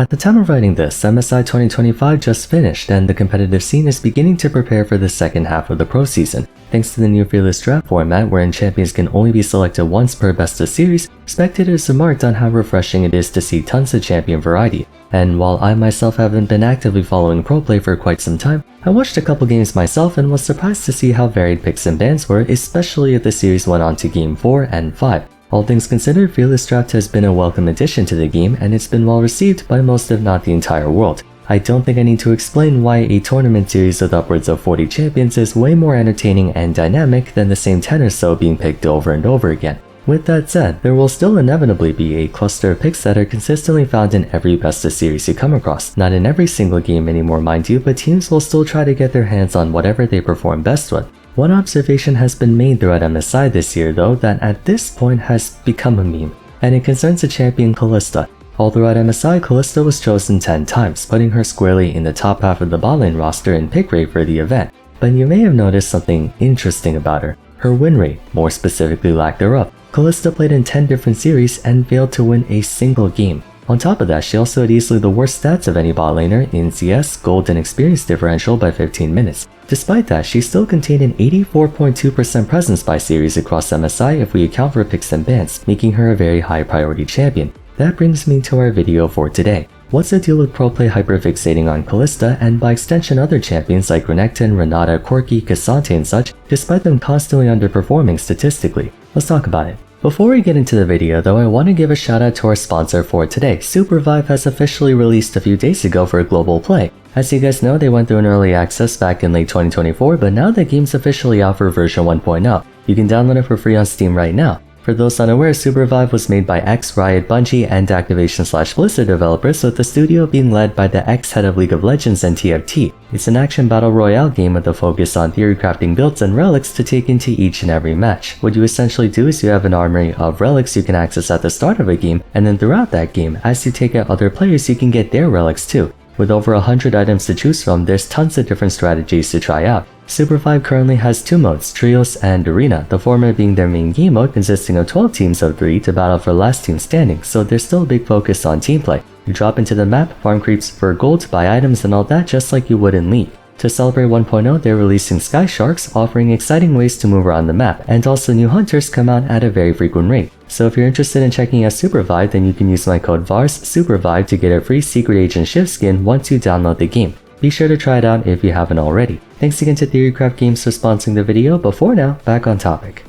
At the time of writing this, MSI 2025 just finished and the competitive scene is beginning to prepare for the second half of the pro season. Thanks to the new Fearless Draft format wherein champions can only be selected once per best of series, spectators remarked on how refreshing it is to see tons of champion variety. And while I myself haven't been actively following pro play for quite some time, I watched a couple games myself and was surprised to see how varied picks and bans were, especially if the series went on to Game 4 and 5. All things considered, Fearless Draft has been a welcome addition to the game and it's been well received by most if not the entire world. I don't think I need to explain why a tournament series with upwards of 40 champions is way more entertaining and dynamic than the same 10 or so being picked over and over again. With that said, there will still inevitably be a cluster of picks that are consistently found in every best of series you come across. Not in every single game anymore mind you, but teams will still try to get their hands on whatever they perform best with. One observation has been made throughout MSI this year though that at this point has become a meme, and it concerns the champion Kalista. All throughout MSI, Kalista was chosen 10 times, putting her squarely in the top half of the bot lane roster in pick rate for the event. But you may have noticed something interesting about her. Her win rate, more specifically lack thereof. Kalista played in 10 different series and failed to win a single game. On top of that, she also had easily the worst stats of any bot laner in CS, gold, and experience differential by 15 minutes. Despite that, she still contained an 84.2% presence by series across MSI if we account for picks and bans, making her a very high priority champion. That brings me to our video for today. What's the deal with pro play hyperfixating on Kalista and by extension other champions like Renekton, Renata, Corki, Cassante and such, despite them constantly underperforming statistically? Let's talk about it. Before we get into the video though, I want to give a shout out to our sponsor for today. Supervive has officially released a few days ago for global play. As you guys know, they went through an early access back in late 2024, but now the game's officially out for version 1.0. You can download it for free on Steam right now. For those unaware, Supervive was made by Riot, Bungie, and Activision/Blizzard developers, with the studio being led by the ex-head of League of Legends and TFT. It's an action battle royale game with a focus on theory crafting builds and relics to take into each and every match. What you essentially do is you have an armory of relics you can access at the start of a game, and then throughout that game, as you take out other players, you can get their relics too. With over 100 items to choose from, there's tons of different strategies to try out. Supervive currently has two modes, Trios and Arena, the former being their main game mode consisting of 12 teams of 3 to battle for last team standing, so there's still a big focus on team play. You drop into the map, farm creeps for gold, buy items and all that just like you would in League. To celebrate 1.0, they're releasing Sky Sharks, offering exciting ways to move around the map, and also new hunters come out at a very frequent rate. So if you're interested in checking out Supervive, then you can use my code Vars Supervive to get a free Secret Agent Shift skin once you download the game. Be sure to try it out if you haven't already. Thanks again to Theorycraft Games for sponsoring the video, but for now, back on topic.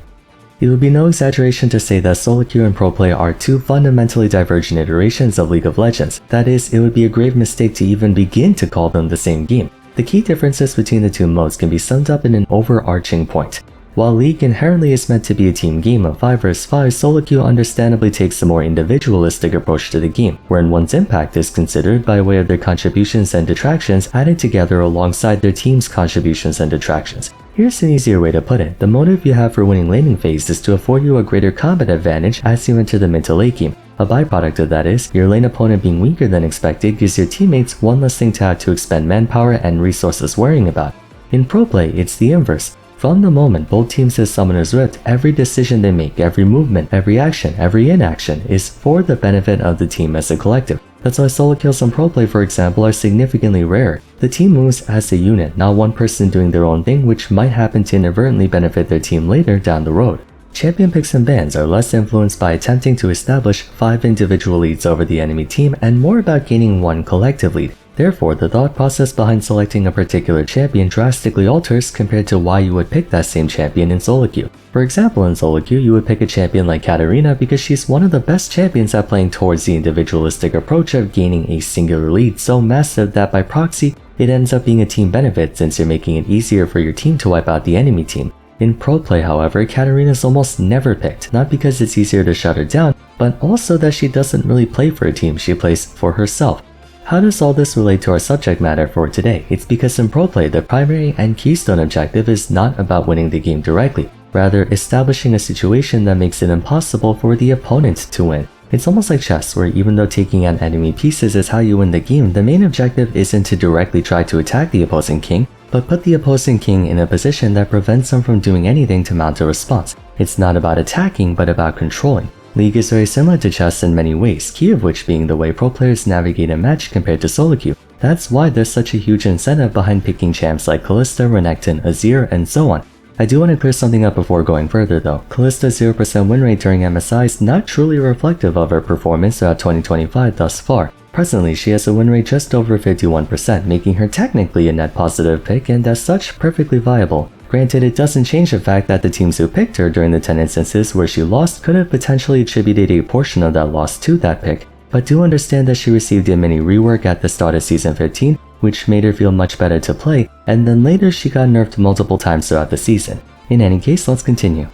It would be no exaggeration to say that solo queue and pro play are two fundamentally divergent iterations of League of Legends. That is, it would be a grave mistake to even begin to call them the same game. The key differences between the two modes can be summed up in an overarching point. While League inherently is meant to be a team game of 5 vs 5, solo queue understandably takes a more individualistic approach to the game, wherein one's impact is considered by way of their contributions and detractions added together alongside their team's contributions and detractions. Here's an easier way to put it. The motive you have for winning laning phase is to afford you a greater combat advantage as you enter the mid to late game. A byproduct of that is, your lane opponent being weaker than expected gives your teammates one less thing to have to expend manpower and resources worrying about. In pro play, it's the inverse. From the moment both teams hit Summoner's Rift, every decision they make, every movement, every action, every inaction is for the benefit of the team as a collective. That's why solo kills on pro play, for example, are significantly rarer. The team moves as a unit, not one person doing their own thing, which might happen to inadvertently benefit their team later down the road. Champion picks and bans are less influenced by attempting to establish 5 individual leads over the enemy team and more about gaining one collective lead. Therefore, the thought process behind selecting a particular champion drastically alters compared to why you would pick that same champion in solo queue. For example, in solo queue, you would pick a champion like Katarina because she's one of the best champions at playing towards the individualistic approach of gaining a singular lead so massive that by proxy, it ends up being a team benefit since you're making it easier for your team to wipe out the enemy team. In pro play, however, Katarina is almost never picked, not because it's easier to shut her down, but also that she doesn't really play for a team, she plays for herself. How does all this relate to our subject matter for today? It's because in pro play, the primary and keystone objective is not about winning the game directly, rather establishing a situation that makes it impossible for the opponent to win. It's almost like chess, where even though taking out enemy pieces is how you win the game, the main objective isn't to directly try to attack the opposing king, but put the opposing king in a position that prevents them from doing anything to mount a response. It's not about attacking, but about controlling. League is very similar to chess in many ways, key of which being the way pro players navigate a match compared to solo queue. That's why there's such a huge incentive behind picking champs like Kalista, Renekton, Azir, and so on. I do want to clear something up before going further though. Kalista's 0% win rate during MSI is not truly reflective of her performance throughout 2025 thus far. Presently, she has a win rate just over 51%, making her technically a net positive pick and as such perfectly viable. Granted, it doesn't change the fact that the teams who picked her during the 10 instances where she lost could have potentially attributed a portion of that loss to that pick, but do understand that she received a mini rework at the start of Season 15, which made her feel much better to play, and then later she got nerfed multiple times throughout the season. In any case, let's continue.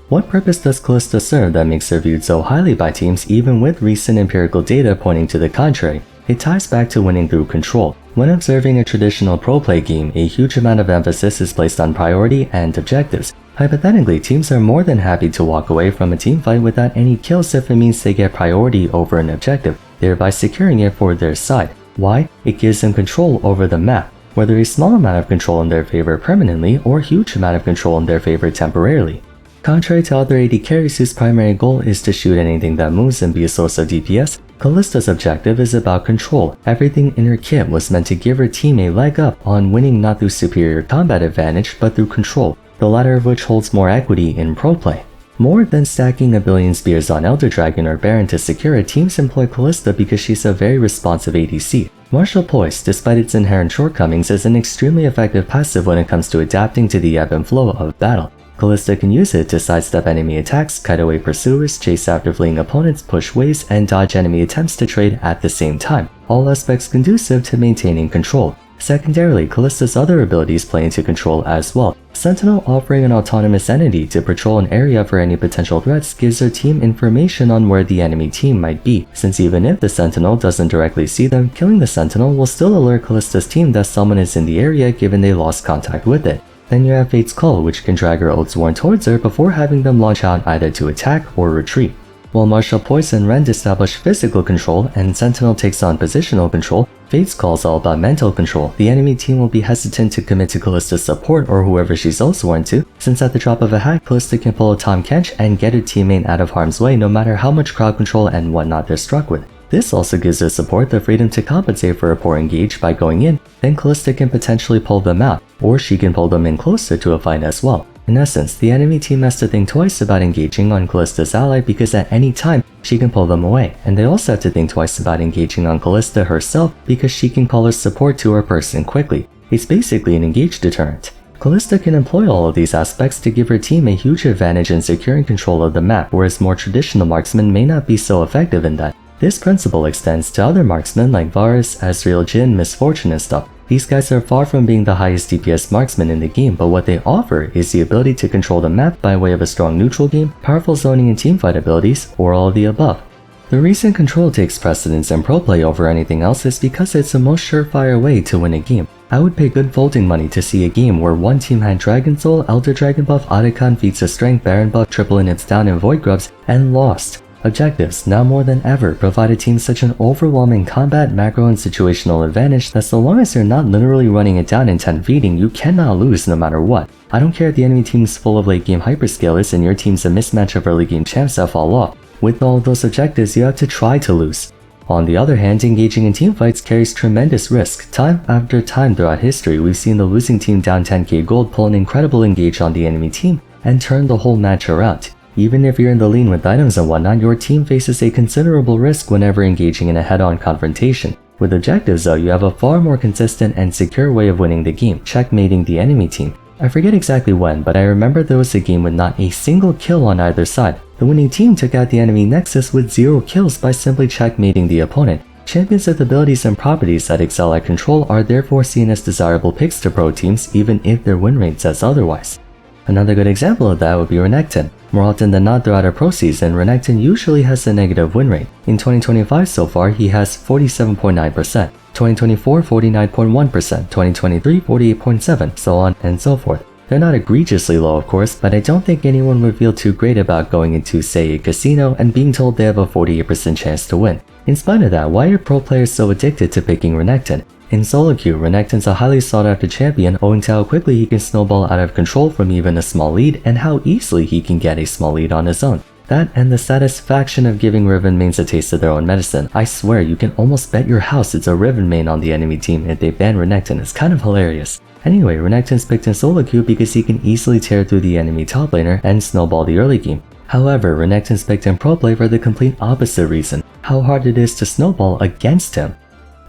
What purpose does Kalista serve that makes her viewed so highly by teams even with recent empirical data pointing to the contrary? It ties back to winning through control. When observing a traditional pro play game, a huge amount of emphasis is placed on priority and objectives. Hypothetically, teams are more than happy to walk away from a teamfight without any kills if it means they get priority over an objective, thereby securing it for their side. Why? It gives them control over the map, whether a small amount of control in their favor permanently or a huge amount of control in their favor temporarily. Contrary to other AD carries whose primary goal is to shoot anything that moves and be a source of DPS, Kalista's objective is about control. Everything in her kit was meant to give her team a leg up on winning not through superior combat advantage but through control, the latter of which holds more equity in pro play. More than stacking a billion spears on Elder Dragon or Baron to secure it, teams employ Kalista because she's a very responsive ADC. Martial Poise, despite its inherent shortcomings, is an extremely effective passive when it comes to adapting to the ebb and flow of battle. Kalista can use it to sidestep enemy attacks, kite away pursuers, chase after fleeing opponents, push waves, and dodge enemy attempts to trade at the same time, all aspects conducive to maintaining control. Secondarily, Kalista's other abilities play into control as well. Sentinel, offering an autonomous entity to patrol an area for any potential threats, gives her team information on where the enemy team might be, since even if the Sentinel doesn't directly see them, killing the Sentinel will still alert Kalista's team that someone is in the area given they lost contact with it. Then you have Fate's Call, which can drag her Oathsworn towards her before having them launch out either to attack or retreat. While Martial Poise and Rend establish physical control and Sentinel takes on positional control, Fate's Call is all about mental control. The enemy team will be hesitant to commit to Kalista's support or whoever she's Oathsworn to, since at the drop of a hat, Kalista can pull a Tahm Kench and get her teammate out of harm's way no matter how much crowd control and whatnot they're struck with. This also gives her support the freedom to compensate for a poor engage by going in, then Kalista can potentially pull them out, or she can pull them in closer to a fight as well. In essence, the enemy team has to think twice about engaging on Kalista's ally because at any time, she can pull them away, and they also have to think twice about engaging on Kalista herself because she can call her support to her person quickly. It's basically an engage deterrent. Kalista can employ all of these aspects to give her team a huge advantage in securing control of the map, whereas more traditional marksmen may not be so effective in that. This principle extends to other marksmen like Vars, Azrael, Jhin, Misfortune and stuff. These guys are far from being the highest DPS marksmen in the game, but what they offer is the ability to control the map by way of a strong neutral game, powerful zoning and teamfight abilities, or all of the above. The reason control takes precedence in pro play over anything else is because it's the most surefire way to win a game. I would pay good folding money to see a game where one team had Dragon Soul, Elder Dragon buff, Otacon, Feats of Strength, Baron buff, triple inhibs down and Void Grubs, and lost. Objectives, now more than ever, provide a team such an overwhelming combat, macro, and situational advantage that so long as you're not literally running it down in 10 feeding, you cannot lose no matter what. I don't care if the enemy team's full of late game hyperscalers and your team's a mismatch of early game champs that fall off. With all of those objectives, you have to try to lose. On the other hand, engaging in teamfights carries tremendous risk. Time after time throughout history, we've seen the losing team down 10k gold pull an incredible engage on the enemy team and turn the whole match around. Even if you're in the lean with items and whatnot, your team faces a considerable risk whenever engaging in a head-on confrontation. With objectives though, you have a far more consistent and secure way of winning the game, checkmating the enemy team. I forget exactly when, but I remember there was a game with not a single kill on either side. The winning team took out the enemy nexus with 0 kills by simply checkmating the opponent. Champions with abilities and properties that excel at control are therefore seen as desirable picks to pro teams even if their win rate says otherwise. Another good example of that would be Renekton. More often than not throughout a pro season, Renekton usually has a negative win rate. In 2025 so far, he has 47.9%, 2024 49.1%, 2023 48.7%, so on and so forth. They're not egregiously low of course, but I don't think anyone would feel too great about going into, say, a casino and being told they have a 48% chance to win. In spite of that, why are pro players so addicted to picking Renekton? In solo queue, Renekton's a highly sought after champion owing to how quickly he can snowball out of control from even a small lead and how easily he can get a small lead on his own. That and the satisfaction of giving Riven mains a taste of their own medicine. I swear, you can almost bet your house it's a Riven main on the enemy team if they ban Renekton. It's kind of hilarious. Anyway, Renekton's picked in solo queue because he can easily tear through the enemy top laner and snowball the early game. However, Renekton's picked in pro play for the complete opposite reason, how hard it is to snowball against him.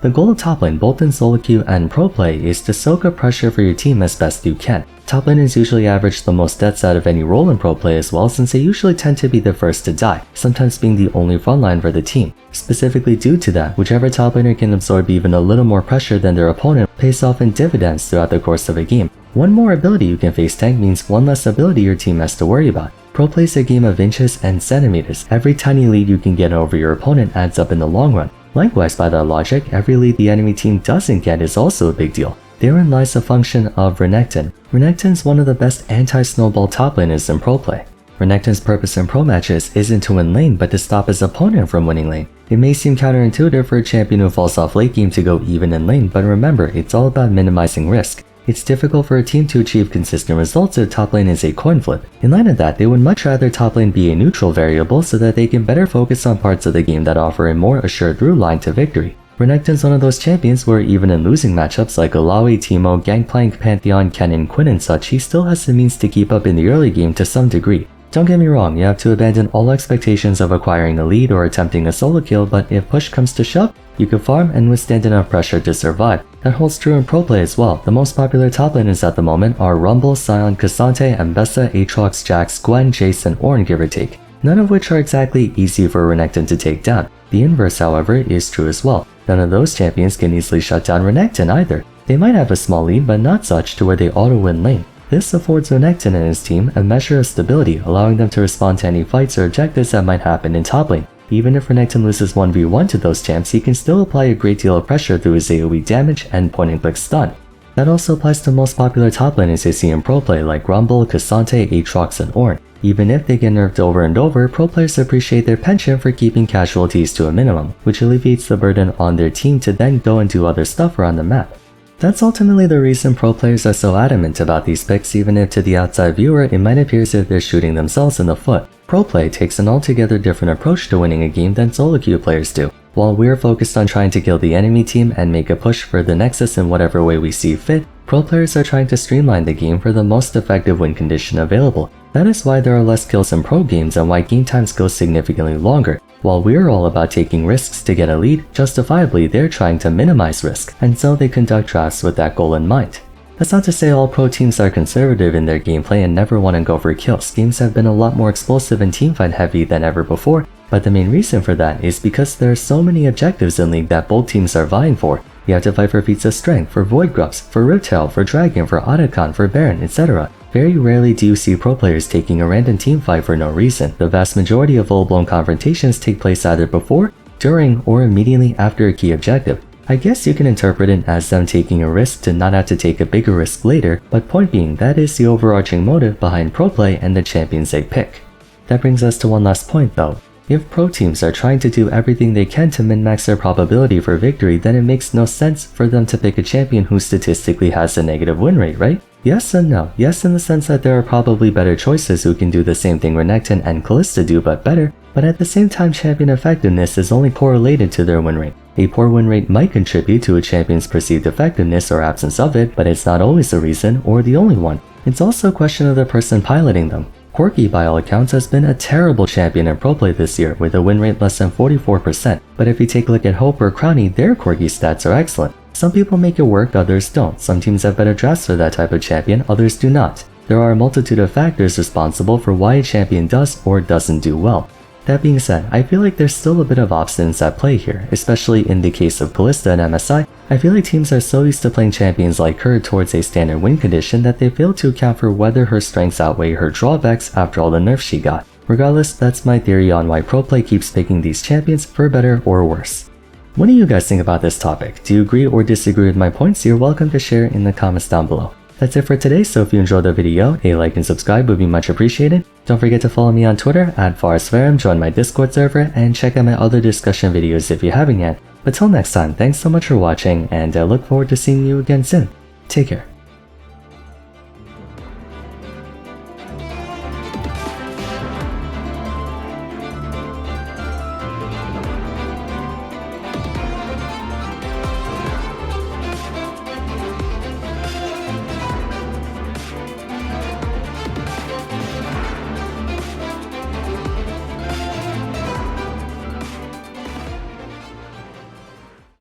The goal of top lane, both in solo queue and pro play, is to soak up pressure for your team as best you can. Top laners usually average the most deaths out of any role in pro play as well, since they usually tend to be the first to die, sometimes being the only frontline for the team. Specifically due to that, whichever top laner can absorb even a little more pressure than their opponent pays off in dividends throughout the course of a game. One more ability you can face tank means one less ability your team has to worry about. Pro play is a game of inches and centimeters. Every tiny lead you can get over your opponent adds up in the long run. Likewise, by that logic, every lead the enemy team doesn't get is also a big deal. Therein lies the function of Renekton. Renekton's one of the best anti-snowball top laners in pro play. Renekton's purpose in pro matches isn't to win lane, but to stop his opponent from winning lane. It may seem counterintuitive for a champion who falls off late game to go even in lane, but remember, it's all about minimizing risk. It's difficult for a team to achieve consistent results if top lane is a coin flip. In light of that, they would much rather top lane be a neutral variable so that they can better focus on parts of the game that offer a more assured through line to victory. Renekton's one of those champions where even in losing matchups like Olawi, Teemo, Gangplank, Pantheon, Kennen, Quinn and such, he still has the means to keep up in the early game to some degree. Don't get me wrong, you have to abandon all expectations of acquiring a lead or attempting a solo kill, but if push comes to shove, you can farm and withstand enough pressure to survive. That holds true in pro play as well. The most popular top laners at the moment are Rumble, Sion, Cassante, Ambessa, Aatrox, Jax, Gwen, Jace, and Ornn, give or take. None of which are exactly easy for Renekton to take down. The inverse, however, is true as well. None of those champions can easily shut down Renekton either. They might have a small lead, but not such to where they auto-win lane. This affords Renekton and his team a measure of stability, allowing them to respond to any fights or objectives that might happen in top lane. Even if Renekton loses 1v1 to those champs, he can still apply a great deal of pressure through his AoE damage and point-and-click stun. That also applies to most popular top laners you see in pro play like Rumble, Cassante, Aatrox, and Ornn. Even if they get nerfed over and over, pro players appreciate their penchant for keeping casualties to a minimum, which alleviates the burden on their team to then go and do other stuff around the map. That's ultimately the reason pro players are so adamant about these picks, even if to the outside viewer it might appear as if they're shooting themselves in the foot. Pro play takes an altogether different approach to winning a game than solo queue players do. While we're focused on trying to kill the enemy team and make a push for the Nexus in whatever way we see fit, pro players are trying to streamline the game for the most effective win condition available. That is why there are less kills in pro games and why game times go significantly longer. While we're all about taking risks to get a lead, justifiably they're trying to minimize risk, and so they conduct drafts with that goal in mind. That's not to say all pro teams are conservative in their gameplay and never want to go for kills. Games have been a lot more explosive and teamfight heavy than ever before, but the main reason for that is because there are so many objectives in League that both teams are vying for. You have to fight for feats of strength, for Void Grubs, for Riptail, for Dragon, for Otacon, for Baron, etc. Very rarely do you see pro players taking a random teamfight for no reason. The vast majority of full-blown confrontations take place either before, during, or immediately after a key objective. I guess you can interpret it as them taking a risk to not have to take a bigger risk later, but point being, that is the overarching motive behind pro play and the champions they pick. That brings us to one last point though. If pro teams are trying to do everything they can to min-max their probability for victory, then it makes no sense for them to pick a champion who statistically has a negative win rate, right? Yes and no. Yes in the sense that there are probably better choices who can do the same thing Renekton and Kalista do but better, but at the same time champion effectiveness is only correlated to their win rate. A poor win rate might contribute to a champion's perceived effectiveness or absence of it, but it's not always the reason or the only one. It's also a question of the person piloting them. Quirky by all accounts has been a terrible champion in pro play this year with a win rate less than 44%, but if you take a look at Hope or Crowny, their Quirky stats are excellent. Some people make it work, others don't. Some teams have better drafts for that type of champion, others do not. There are a multitude of factors responsible for why a champion does or doesn't do well. That being said, I feel like there's still a bit of obstinance at play here, especially in the case of Kalista and MSI. I feel like teams are so used to playing champions like her towards a standard win condition that they fail to account for whether her strengths outweigh her drawbacks after all the nerfs she got. Regardless, that's my theory on why pro play keeps picking these champions for better or worse. What do you guys think about this topic? Do you agree or disagree with my points? You're welcome to share in the comments down below. That's it for today, so if you enjoyed the video, a like and subscribe would be much appreciated. Don't forget to follow me on Twitter at Vars, join my Discord server, and check out my other discussion videos if you haven't yet. But till next time, thanks so much for watching, and I look forward to seeing you again soon. Take care.